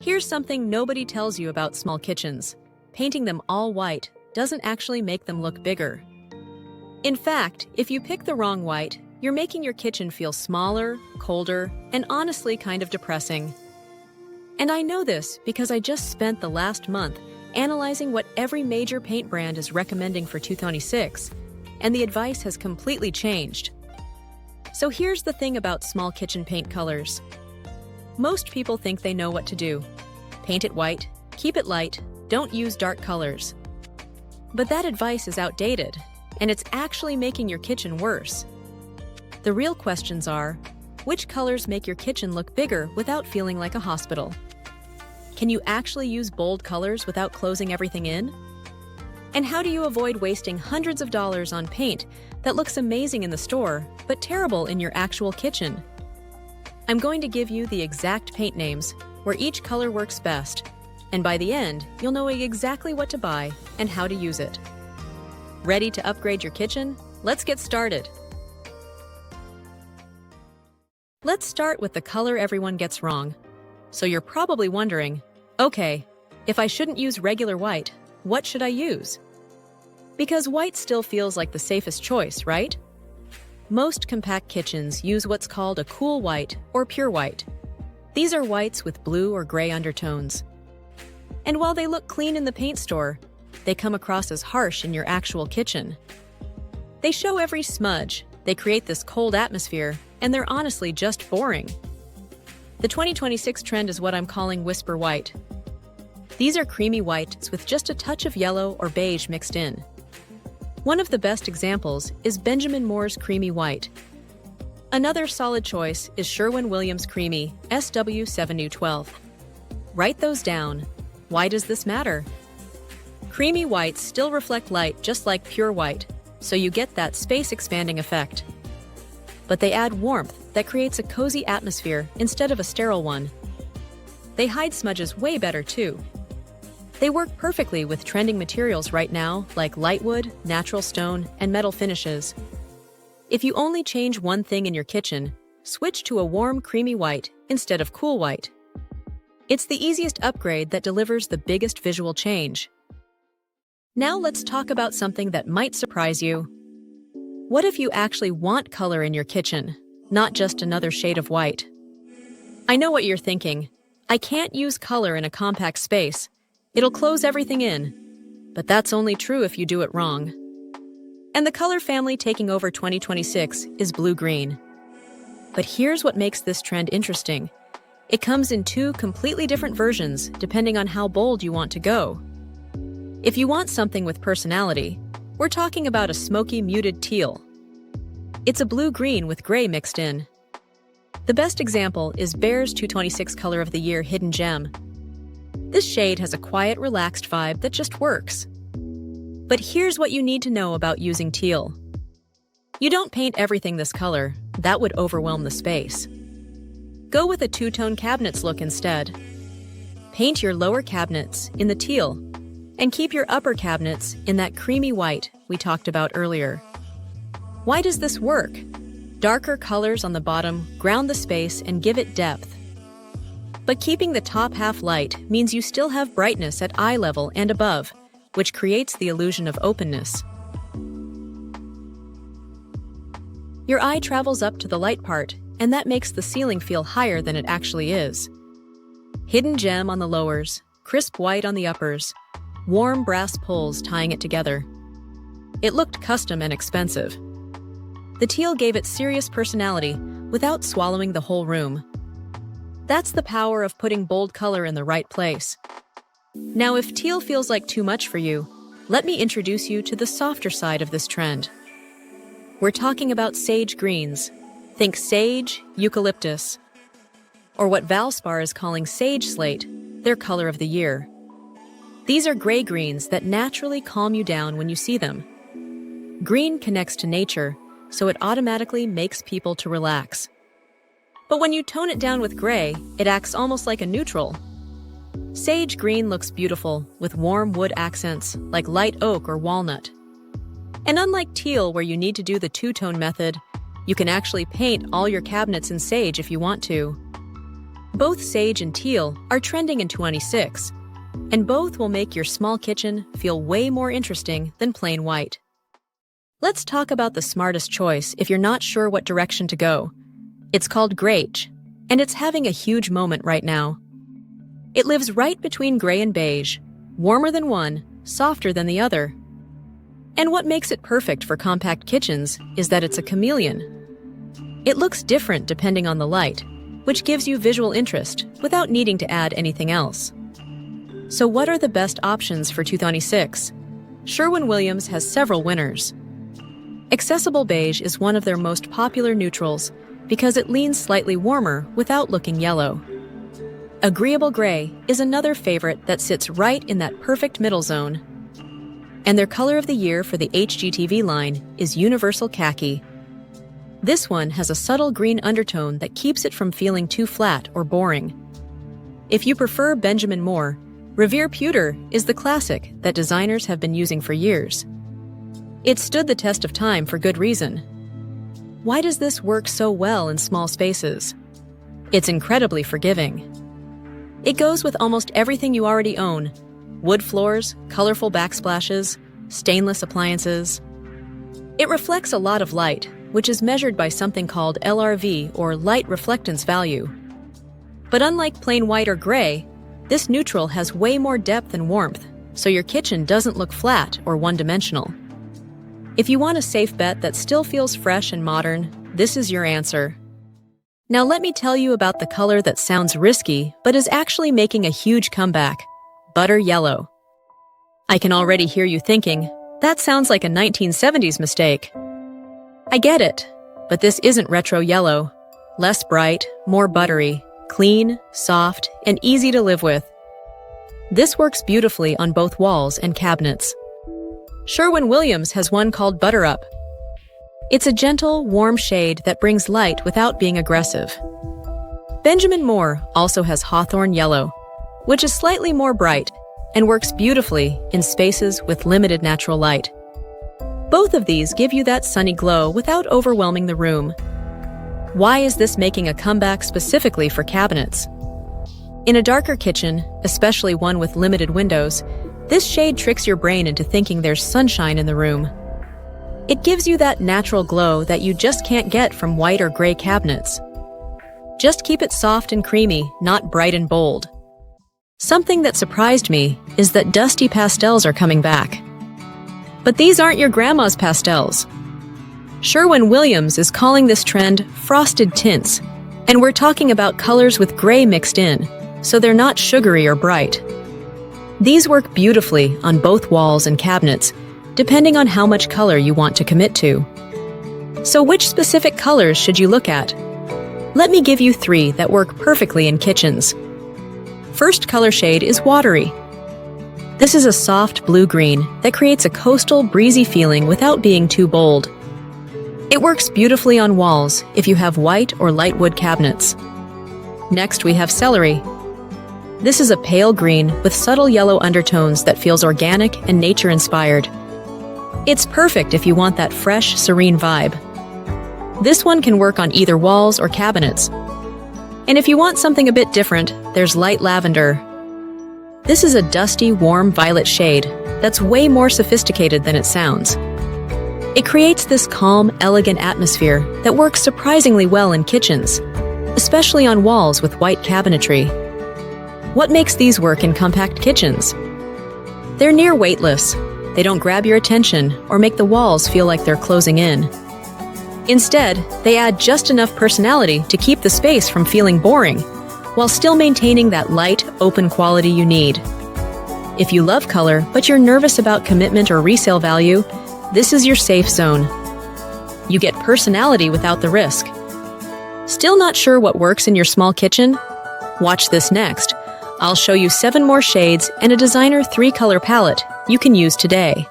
Here's something nobody tells you about small kitchens. Painting them all white doesn't actually make them look bigger. In fact, if you pick the wrong white, you're making your kitchen feel smaller, colder, and honestly kind of depressing. And I know this because I just spent the last month analyzing what every major paint brand is recommending for 2026, and the advice has completely changed. So here's the thing about small kitchen paint colors. Most people think they know what to do. Paint it white, keep it light, don't use dark colors. But that advice is outdated, and it's actually making your kitchen worse. The real questions are, which colors make your kitchen look bigger without feeling like a hospital? Can you actually use bold colors without closing everything in? And how do you avoid wasting hundreds of dollars on paint that looks amazing in the store, but terrible in your actual kitchen? I'm going to give you the exact paint names where each color works best, and by the end, you'll know exactly what to buy and how to use it. Ready to upgrade your kitchen? Let's get started. Let's start with the color everyone gets wrong. So you're probably wondering, okay, if I shouldn't use regular white, what should I use? Because white still feels like the safest choice, right? Most compact kitchens use what's called a cool white or pure white. These are whites with blue or gray undertones. And while they look clean in the paint store, they come across as harsh in your actual kitchen. They show every smudge, they create this cold atmosphere, and they're honestly just boring. The 2026 trend is what I'm calling whisper white. These are creamy whites with just a touch of yellow or beige mixed in. One of the best examples is Benjamin Moore's Creamy White. Another solid choice is Sherwin-Williams Creamy SW7U12. Write those down. Why does this matter? Creamy whites still reflect light just like pure white, so you get that space-expanding effect. But they add warmth that creates a cozy atmosphere instead of a sterile one. They hide smudges way better too. They work perfectly with trending materials right now like lightwood, natural stone, and metal finishes. If you only change one thing in your kitchen, switch to a warm creamy white instead of cool white. It's the easiest upgrade that delivers the biggest visual change. Now let's talk about something that might surprise you. What if you actually want color in your kitchen, not just another shade of white? I know what you're thinking. I can't use color in a compact space. It'll close everything in. But that's only true if you do it wrong. And the color family taking over 2026 is blue-green. But here's what makes this trend interesting. It comes in two completely different versions depending on how bold you want to go. If you want something with personality, we're talking about a smoky muted teal. It's a blue-green with gray mixed in. The best example is Behr's 226 Color of the Year Hidden Gem. This shade has a quiet, relaxed vibe that just works. But here's what you need to know about using teal. You don't paint everything this color. That would overwhelm the space. Go with a two-tone cabinets look instead. Paint your lower cabinets in the teal, and keep your upper cabinets in that creamy white we talked about earlier. Why does this work? Darker colors on the bottom ground the space and give it depth. But keeping the top half light means you still have brightness at eye level and above, which creates the illusion of openness. Your eye travels up to the light part, and that makes the ceiling feel higher than it actually is. Hidden gem on the lowers, crisp white on the uppers, warm brass pulls tying it together. It looked custom and expensive. The teal gave it serious personality without swallowing the whole room. That's the power of putting bold color in the right place. Now, if teal feels like too much for you, let me introduce you to the softer side of this trend. We're talking about sage greens. Think sage, eucalyptus, or what Valspar is calling sage slate, their color of the year. These are gray greens that naturally calm you down when you see them. Green connects to nature, so it automatically makes people to relax. But when you tone it down with gray, it acts almost like a neutral. Sage green looks beautiful with warm wood accents like light oak or walnut. And unlike teal, where you need to do the two-tone method, you can actually paint all your cabinets in sage if you want to. Both sage and teal are trending in 2026, and both will make your small kitchen feel way more interesting than plain white. Let's talk about the smartest choice if you're not sure what direction to go. It's called Greige, and it's having a huge moment right now. It lives right between gray and beige, warmer than one, softer than the other. And what makes it perfect for compact kitchens is that it's a chameleon. It looks different depending on the light, which gives you visual interest without needing to add anything else. So what are the best options for 2026? Sherwin-Williams has several winners. Accessible beige is one of their most popular neutrals because it leans slightly warmer without looking yellow. Agreeable gray is another favorite that sits right in that perfect middle zone. And their color of the year for the HGTV line is universal khaki. This one has a subtle green undertone that keeps it from feeling too flat or boring. If you prefer Benjamin Moore, Revere Pewter is the classic that designers have been using for years. It stood the test of time for good reason. Why does this work so well in small spaces? It's incredibly forgiving. It goes with almost everything you already own: wood floors, colorful backsplashes, stainless appliances. It reflects a lot of light, which is measured by something called LRV, or light reflectance value. But unlike plain white or gray, this neutral has way more depth and warmth, so your kitchen doesn't look flat or one-dimensional. If you want a safe bet that still feels fresh and modern, this is your answer. Now let me tell you about the color that sounds risky, but is actually making a huge comeback: butter yellow. I can already hear you thinking, that sounds like a 1970s mistake. I get it, but this isn't retro yellow. Less bright, more buttery, clean, soft, and easy to live with. This works beautifully on both walls and cabinets. Sherwin-Williams has one called Butter Up. It's a gentle, warm shade that brings light without being aggressive. Benjamin Moore also has Hawthorn Yellow, which is slightly more bright and works beautifully in spaces with limited natural light. Both of these give you that sunny glow without overwhelming the room. Why is this making a comeback specifically for cabinets? In a darker kitchen, especially one with limited windows, this shade tricks your brain into thinking there's sunshine in the room. It gives you that natural glow that you just can't get from white or gray cabinets. Just keep it soft and creamy, not bright and bold. Something that surprised me is that dusty pastels are coming back. But these aren't your grandma's pastels. Sherwin-Williams is calling this trend frosted tints, and we're talking about colors with gray mixed in, so they're not sugary or bright. These work beautifully on both walls and cabinets, depending on how much color you want to commit to. So which specific colors should you look at? Let me give you 3 that work perfectly in kitchens. First color shade is Watery. This is a soft blue-green that creates a coastal, breezy feeling without being too bold. It works beautifully on walls if you have white or light wood cabinets. Next, we have Celery. This is a pale green with subtle yellow undertones that feels organic and nature-inspired. It's perfect if you want that fresh, serene vibe. This one can work on either walls or cabinets. And if you want something a bit different, there's Light Lavender. This is a dusty, warm violet shade that's way more sophisticated than it sounds. It creates this calm, elegant atmosphere that works surprisingly well in kitchens, especially on walls with white cabinetry. What makes these work in compact kitchens? They're near weightless. They don't grab your attention or make the walls feel like they're closing in. Instead, they add just enough personality to keep the space from feeling boring, while still maintaining that light, open quality you need. If you love color, but you're nervous about commitment or resale value, this is your safe zone. You get personality without the risk. Still not sure what works in your small kitchen? Watch this next. I'll show you 7 more shades and a designer 3-color palette you can use today.